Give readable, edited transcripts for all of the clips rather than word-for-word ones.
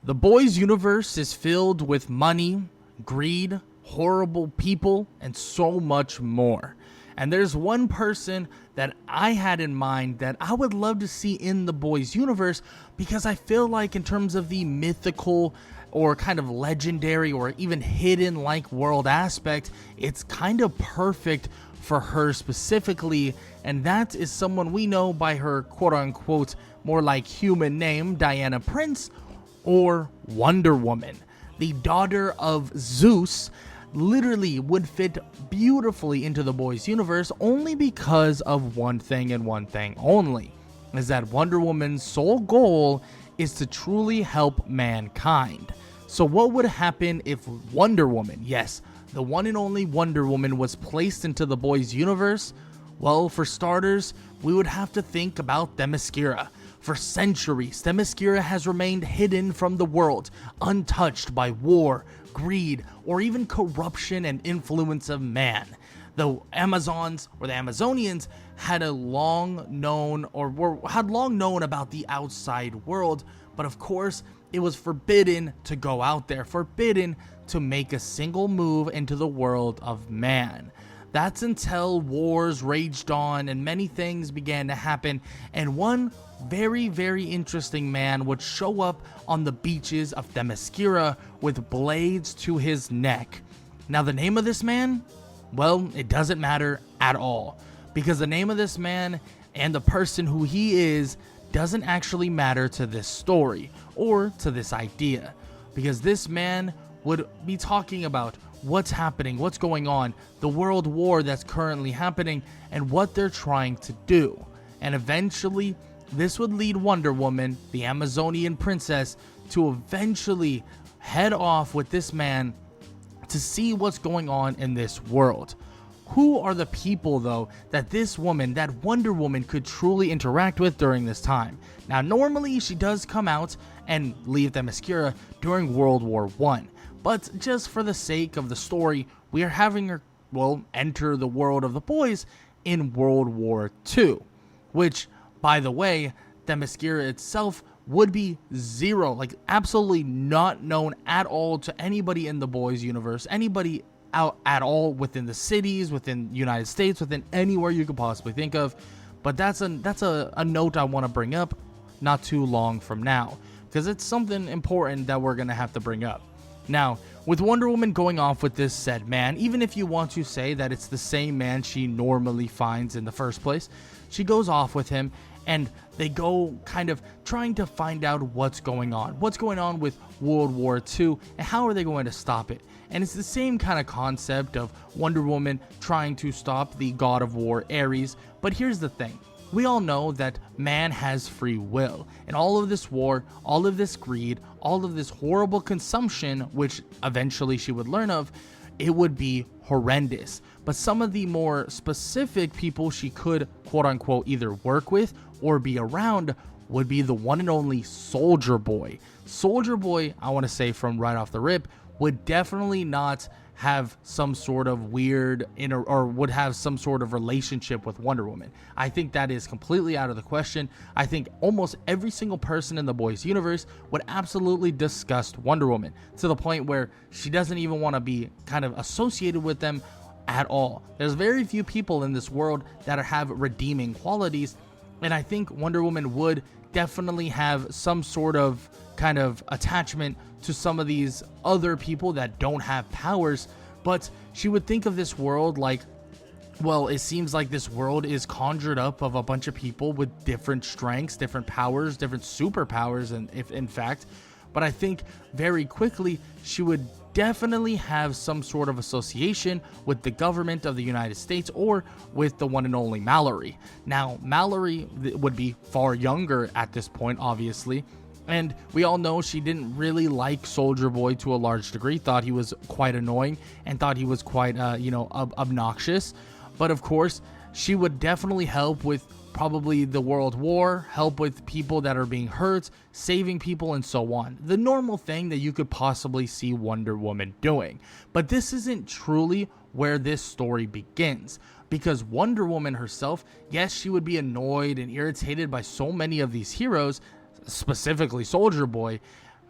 The boys' universe is filled with money, greed, horrible people, and so much more. And there's one person that I had in mind that I would love to see in the boys' universe, because I feel like in terms of the mythical or kind of legendary or even hidden like world aspect, it's kind of perfect for her specifically, and that is someone we know by her quote-unquote more like human name, Diana Prince, or Wonder Woman. The daughter of Zeus literally would fit beautifully into the boys' universe only because of one thing and one thing only, is that Wonder Woman's sole goal is to truly help mankind. So what would happen if Wonder Woman, yes, the one and only Wonder Woman, was placed into the boys' universe? Well, for starters, we would have to think about Themyscira. For centuries, Themyscira has remained hidden from the world, untouched by war, greed, or even corruption and influence of man. The Amazons or the Amazonians had long known about the outside world, but of course, it was forbidden to go out there, forbidden to make a single move into the world of man. That's until wars raged on and many things began to happen, and one very, very interesting man would show up on the beaches of Themyscira with blades to his neck. Now, the name of this man? Well, it doesn't matter at all, because the name of this man and the person who he is doesn't actually matter to this story or to this idea, because this man would be talking about what's happening, what's going on, the world war that's currently happening, and what they're trying to do. And eventually, this would lead Wonder Woman, the Amazonian princess, to eventually head off with this man to see what's going on in this world. Who are the people, though, that this woman, that Wonder Woman, could truly interact with during this time? Now, normally she does come out and leave Themyscira during World War I, but just for the sake of the story, we are having her, enter the world of the boys in World War II, which, by the way, Themyscira itself would be zero, like absolutely not known at all to anybody in the boys' universe, anybody out at all within the cities, within the United States, within anywhere you could possibly think of. But that's a note I want to bring up not too long from now, because it's something important that we're going to have to bring up. Now, with Wonder Woman going off with this said man, even if you want to say that it's the same man she normally finds in the first place, she goes off with him, and they go kind of trying to find out what's going on with World War II, and how are they going to stop it. And it's the same kind of concept of Wonder Woman trying to stop the god of war, Ares. But here's the thing. We all know that man has free will, and all of this war, all of this greed, all of this horrible consumption, which eventually she would learn of, it would be horrendous. But some of the more specific people she could, quote unquote, either work with or be around would be the one and only Soldier Boy. Soldier Boy, I want to say from right off the rip, would definitely not have some sort of weird or would have some sort of relationship with Wonder Woman. I think that is completely out of the question. I think almost every single person in the boys' universe would absolutely disgust Wonder Woman, to the point where she doesn't even want to be kind of associated with them at all. There's very few people in this world that have redeeming qualities, and I think Wonder Woman would definitely have some sort of kind of attachment to some of these other people that don't have powers. But she would think of this world like, well, it seems like this world is conjured up of a bunch of people with different strengths, different powers, different superpowers, and if in fact, but I think very quickly she would definitely have some sort of association with the government of the United States or with the one and only Mallory. Now, Mallory would be far younger at this point, obviously, and we all know she didn't really like Soldier Boy to a large degree, thought he was quite annoying and thought he was quite, obnoxious. But of course, she would definitely help with probably the world war, help with people that are being hurt, saving people, and so on. The normal thing that you could possibly see Wonder Woman doing. But this isn't truly where this story begins, because Wonder Woman herself, yes, she would be annoyed and irritated by so many of these heroes, specifically Soldier Boy,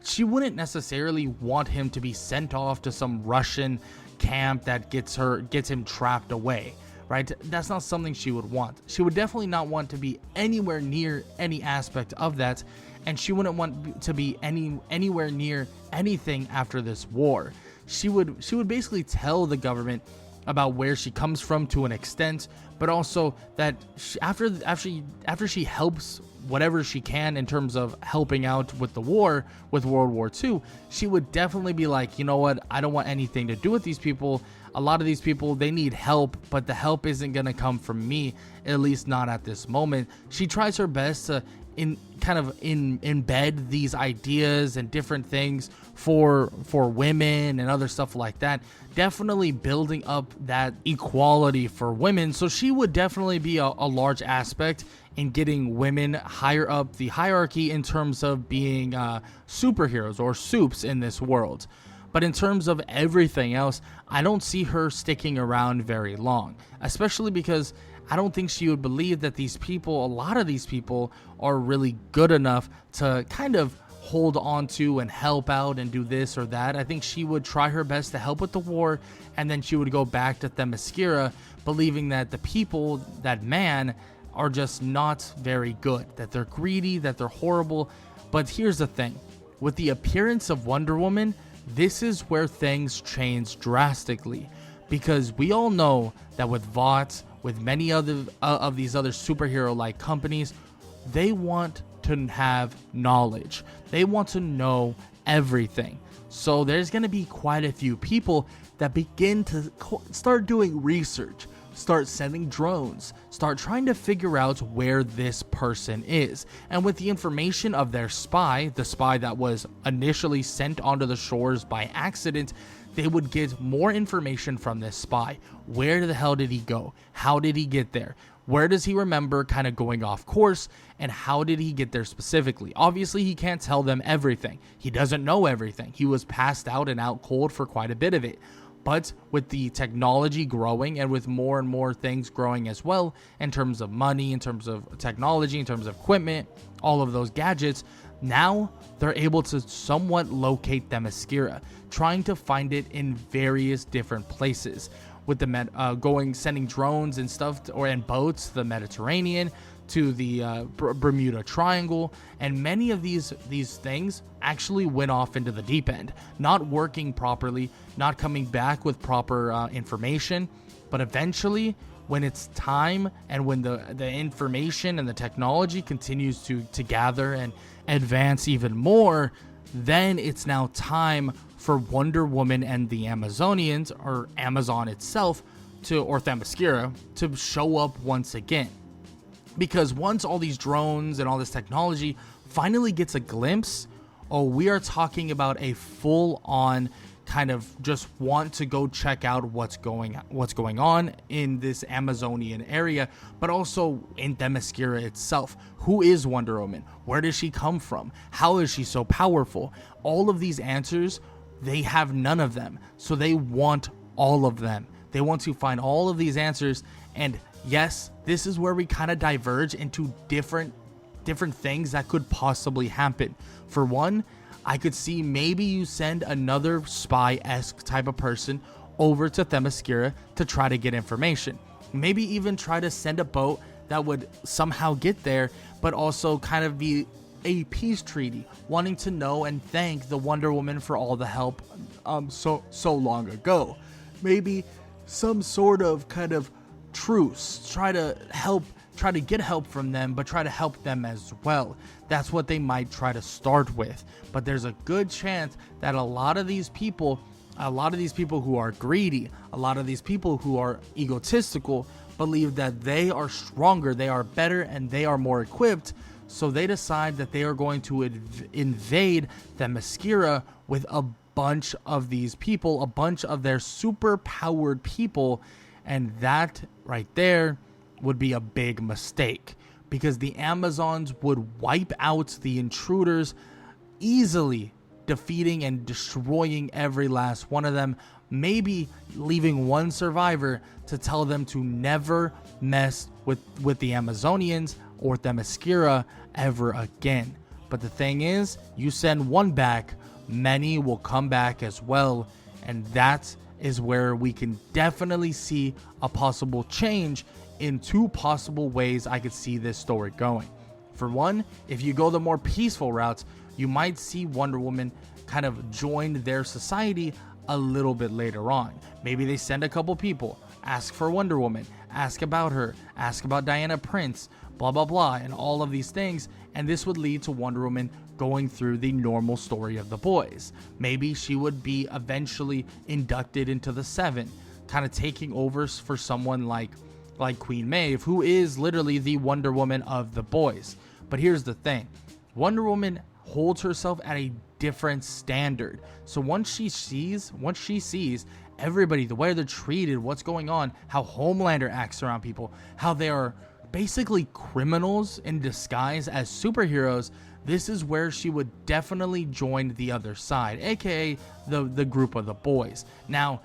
she wouldn't necessarily want him to be sent off to some Russian camp that gets him trapped away, right? That's not something she would want. She would definitely not want to be anywhere near any aspect of that, and she wouldn't want to be anywhere near anything after this war. She would basically tell the government about where she comes from to an extent, but also that after she helps whatever she can in terms of helping out with the war, with World War II, she would definitely be like, you know what, I don't want anything to do with these people. A lot of these people, they need help, but the help isn't going to come from me, at least not at this moment. She tries her best to embed these ideas and different things for women and other stuff like that, definitely building up that equality for women. So she would definitely be a large aspect in getting women higher up the hierarchy in terms of being superheroes or supes in this world. But in terms of everything else, I don't see her sticking around very long, especially because I don't think she would believe that a lot of these people are really good enough to kind of hold on to and help out and do this or that. I think she would try her best to help with the war, and then she would go back to Themyscira, believing that the people, that man, are just not very good, that they're greedy, that they're horrible. But here's the thing. With the appearance of Wonder Woman, this is where things change drastically, because we all know that with Vought, with many other of these other superhero-like companies, they want to have knowledge. They want to know everything. So there's going to be quite a few people that begin to start doing research, start sending drones, start trying to figure out where this person is. And with the information of their spy, the spy that was initially sent onto the shores by accident, they would get more information from this spy. Where the hell did he go? How did he get there? Where does he remember kind of going off course? And how did he get there specifically? Obviously, he can't tell them everything. He doesn't know everything. He was passed out and out cold for quite a bit of it. But with the technology growing and with more and more things growing as well, in terms of money, in terms of technology, in terms of equipment, all of those gadgets, now they're able to somewhat locate Themyscira, trying to find it in various different places. With the sending drones and stuff, and boats to the Mediterranean, to the Bermuda Triangle, and many of these things actually went off into the deep end, not working properly, not coming back with proper information. But eventually, when it's time and when the information and the technology continues to gather and advance even more, then it's now time for Wonder Woman and the Amazonians, or Amazon itself, or Themyscira, to show up once again. Because once all these drones and all this technology finally gets a glimpse, we are talking about a full-on kind of just want to go check out what's going on in this Amazonian area, but also in Themyscira itself. Who is Wonder Woman? Where does she come from? How is she so powerful? All of these answers, they have none of them. So they want all of them. They want to find all of these answers. And yes, this is where we kind of diverge into different things that could possibly happen. For one, I could see maybe you send another spy-esque type of person over to Themyscira to try to get information. Maybe even try to send a boat that would somehow get there, but also kind of be a peace treaty, wanting to know and thank the Wonder Woman for all the help so long ago. Maybe some sort of kind of truce, try to get help from them, but try to help them as well. That's what they might try to start with. But there's a good chance that a lot of these people who are greedy, a lot of these people who are egotistical, believe that they are stronger, they are better, and they are more equipped. So they decide that they are going to invade Themyscira with a bunch of these people, a bunch of their super powered people. And that right there would be a big mistake, because the Amazons would wipe out the intruders, easily defeating and destroying every last one of them, maybe leaving one survivor to tell them to never mess with the Amazonians or Themyscira ever again. But the thing is, you send one back, many will come back as well. And that is where we can definitely see a possible change in two possible ways I could see this story going. For one, if you go the more peaceful route, you might see Wonder Woman kind of join their society a little bit later on. Maybe they send a couple people, ask for Wonder Woman, ask about her, ask about Diana Prince, blah, blah, blah, and all of these things. And this would lead to Wonder Woman going through the normal story of the boys. Maybe she would be eventually inducted into the Seven, kind of taking over for someone like Queen Maeve, who is literally the Wonder Woman of the boys. But here's the thing. Wonder Woman holds herself at a different standard. So once she sees everybody, the way they're treated, what's going on, how Homelander acts around people, how they are basically criminals in disguise as superheroes, this is where she would definitely join the other side, aka the group of the boys. Now,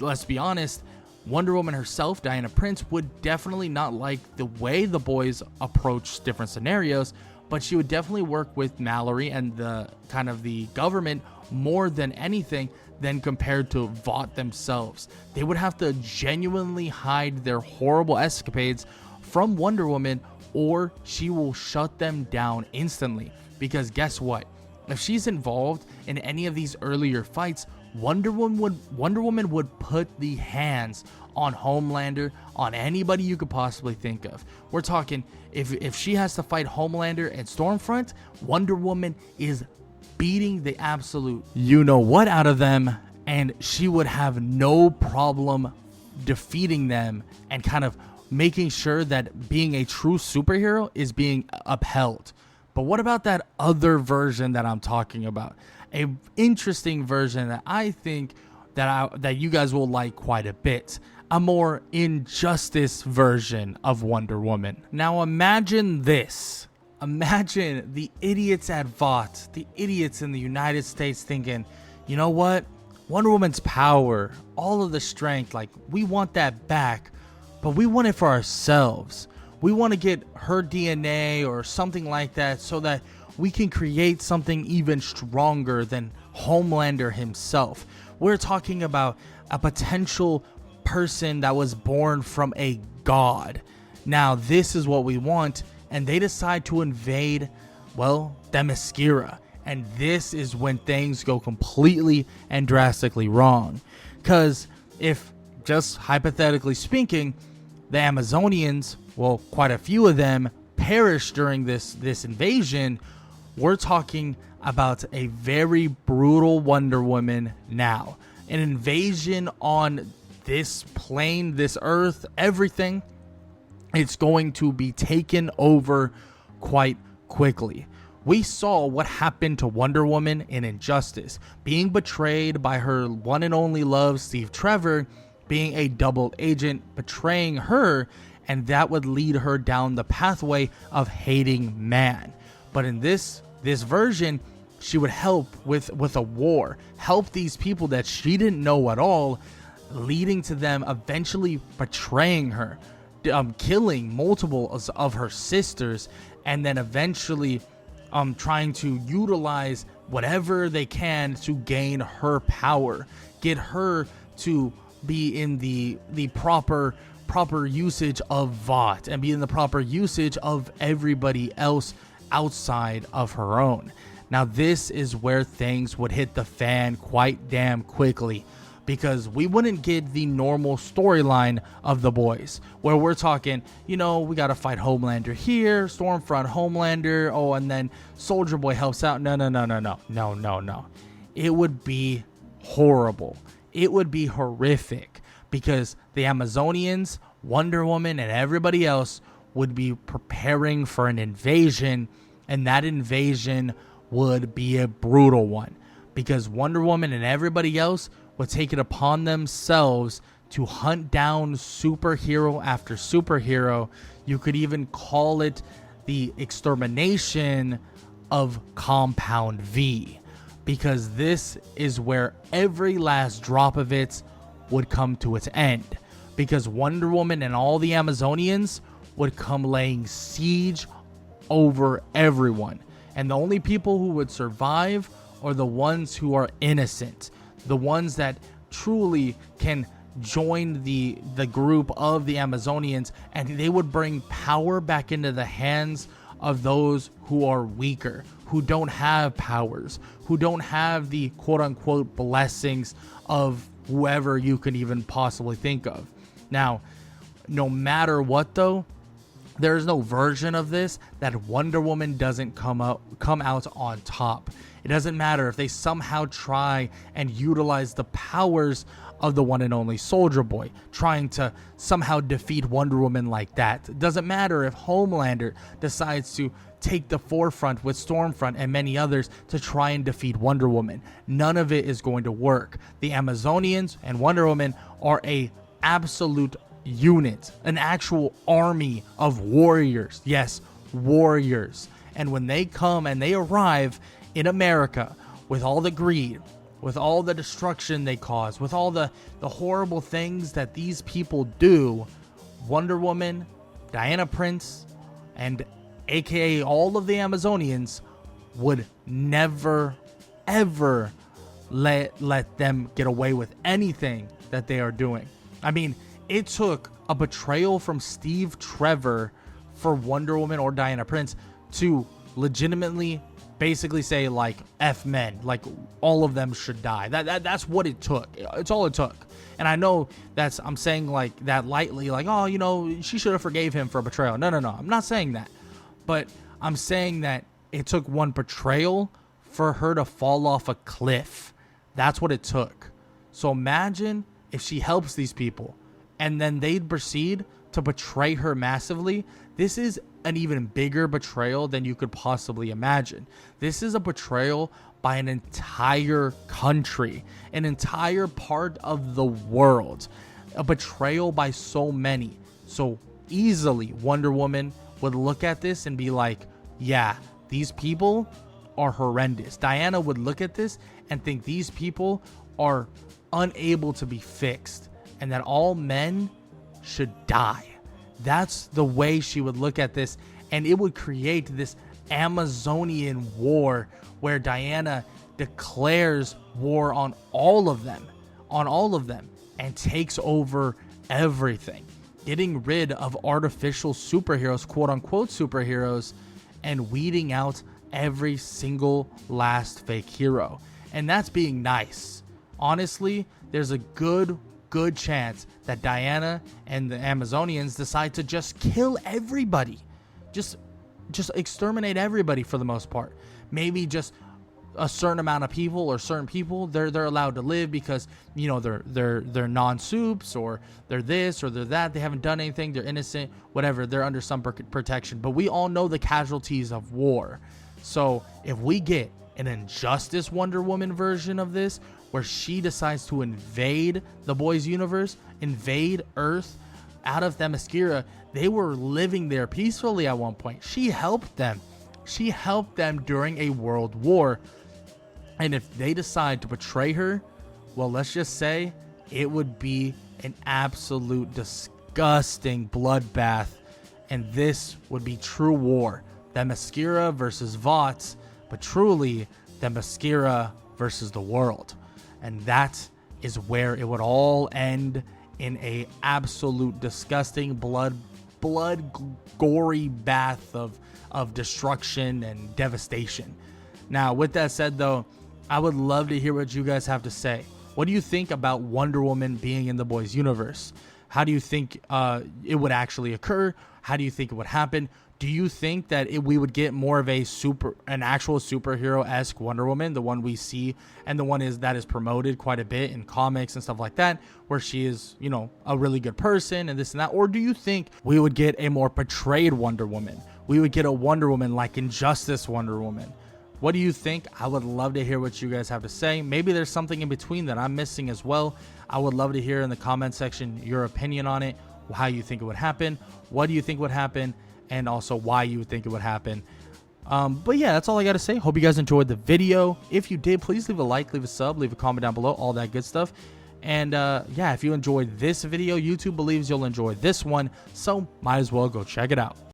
let's be honest, Wonder Woman herself, Diana Prince, would definitely not like the way the boys approach different scenarios, but she would definitely work with Mallory and the kind of the government more than anything than compared to Vought themselves. They would have to genuinely hide their horrible escapades from Wonder Woman, or she will shut them down instantly. Because guess what? If she's involved in any of these earlier fights, Wonder Woman would put the hands on Homelander, on anybody you could possibly think of. We're talking, if she has to fight Homelander and Stormfront, Wonder Woman is beating the absolute you-know-what out of them, and she would have no problem defeating them and kind of making sure that being a true superhero is being upheld. But what about that other version that I'm talking about? A interesting version that I think that you guys will like quite a bit. A more injustice version of Wonder Woman. Now imagine this. Imagine the idiots at Vought, the idiots in the United States thinking, you know what? Wonder Woman's power, all of the strength, like we want that back, but we want it for ourselves. We want to get her DNA or something like that so that we can create something even stronger than Homelander himself. We're talking about a potential person that was born from a god. Now, this is what we want, and they decide to invade, well, Themyscira. And this is when things go completely and drastically wrong. Because if, just hypothetically speaking, the Amazonians, well, quite a few of them perished during this invasion, we're talking about a very brutal Wonder Woman now. An invasion on this plane, this earth, everything. It's going to be taken over quite quickly. We saw what happened to Wonder Woman in Injustice, being betrayed by her one and only love, Steve Trevor, being a double agent, betraying her, and that would lead her down the pathway of hating man. But in this version, she would help with a war, help these people that she didn't know at all, leading to them eventually betraying her, killing multiple of her sisters, and then eventually trying to utilize whatever they can to gain her power, get her to be in the proper usage of Vought and be in the proper usage of everybody else outside of her own. Now this is where things would hit the fan quite damn quickly, because we wouldn't get the normal storyline of the boys where we're talking, we got to fight Homelander here, Stormfront Homelander, and then Soldier Boy helps out. No. It would be horrible. It would be horrific, because the Amazonians, Wonder Woman, and everybody else would be preparing for an invasion, and that invasion would be a brutal one, because Wonder Woman and everybody else would take it upon themselves to hunt down superhero after superhero. You could even call it the extermination of Compound V, because this is where every last drop of it would come to its end, because Wonder Woman and all the Amazonians would come laying siege over everyone. And the only people who would survive are the ones who are innocent, the ones that truly can join the group of the Amazonians, and they would bring power back into the hands of those who are weaker, who don't have powers, who don't have the quote-unquote blessings of whoever you can even possibly think of. Now, no matter what though, there is no version of this that Wonder Woman doesn't come out on top. It doesn't matter if they somehow try and utilize the powers of the one and only Soldier Boy, trying to somehow defeat Wonder Woman like that. It doesn't matter if Homelander decides to take the forefront with Stormfront and many others to try and defeat Wonder Woman. None of it is going to work. The Amazonians and Wonder Woman are a absolute unit, an actual army of warriors. Yes, warriors. And when they come and they arrive in America with all the greed, with all the destruction they cause, with all the horrible things that these people do, Wonder Woman, Diana Prince, and aka all of the Amazonians would never, ever let them get away with anything that they are doing. I mean, it took a betrayal from Steve Trevor for Wonder Woman or Diana Prince to legitimately basically say, like, F men, like all of them should die. That's what it took. It's all it took. And I know I'm saying like that lightly, like, oh, you know, she should have forgave him for betrayal. No, I'm not saying that. But I'm saying that it took one betrayal for her to fall off a cliff. That's what it took. So imagine if she helps these people and then they'd proceed to betray her massively. This is an even bigger betrayal than you could possibly imagine. This is a betrayal by an entire country, an entire part of the world, a betrayal by so many. So easily Wonder Woman would look at this and be like, yeah, these people are horrendous. Diana would look at this and think these people are unable to be fixed and that all men should die. That's the way she would look at this, and it would create this Amazonian war where Diana declares war on all of them, and takes over everything, getting rid of artificial superheroes, quote unquote superheroes, and weeding out every single last fake hero. And that's being nice. Honestly, there's a good chance that Diana and the Amazonians decide to just kill everybody. Just exterminate everybody for the most part. Maybe just a certain amount of people or certain people they're allowed to live because, you know, they're non-soups or they're this or they're that. They haven't done anything. They're innocent, whatever. They're under some protection. But we all know the casualties of war. So if we get an Injustice Wonder Woman version of this, where she decides to invade the boys' universe, invade Earth out of Themyscira. They were living there peacefully at one point. She helped them. She helped them during a world war. And if they decide to betray her, well, let's just say it would be an absolute disgusting bloodbath. And this would be true war. Themyscira versus Vots, but truly Themyscira versus the world. And that is where it would all end, in a absolute disgusting blood gory bath of destruction and devastation. Now, with that said though, I would love to hear what you guys have to say. What do you think about Wonder Woman being in the boys' universe? How do you think it would actually occur? How do you think it would happen? Do you think that we would get more of an actual superhero-esque Wonder Woman, the one we see and the one that is promoted quite a bit in comics and stuff like that, where she is, you know, a really good person and this and that? Or do you think we would get a more portrayed Wonder Woman? We would get a Wonder Woman like Injustice Wonder Woman. What do you think? I would love to hear what you guys have to say. Maybe there's something in between that I'm missing as well. I would love to hear in the comment section your opinion on it, how you think it would happen, what do you think would happen, and also why you would think it would happen. But yeah, that's all I got to say. Hope you guys enjoyed the video. If you did, please leave a like, leave a sub, leave a comment down below, all that good stuff. And yeah, if you enjoyed this video, YouTube believes you'll enjoy this one, so might as well go check it out.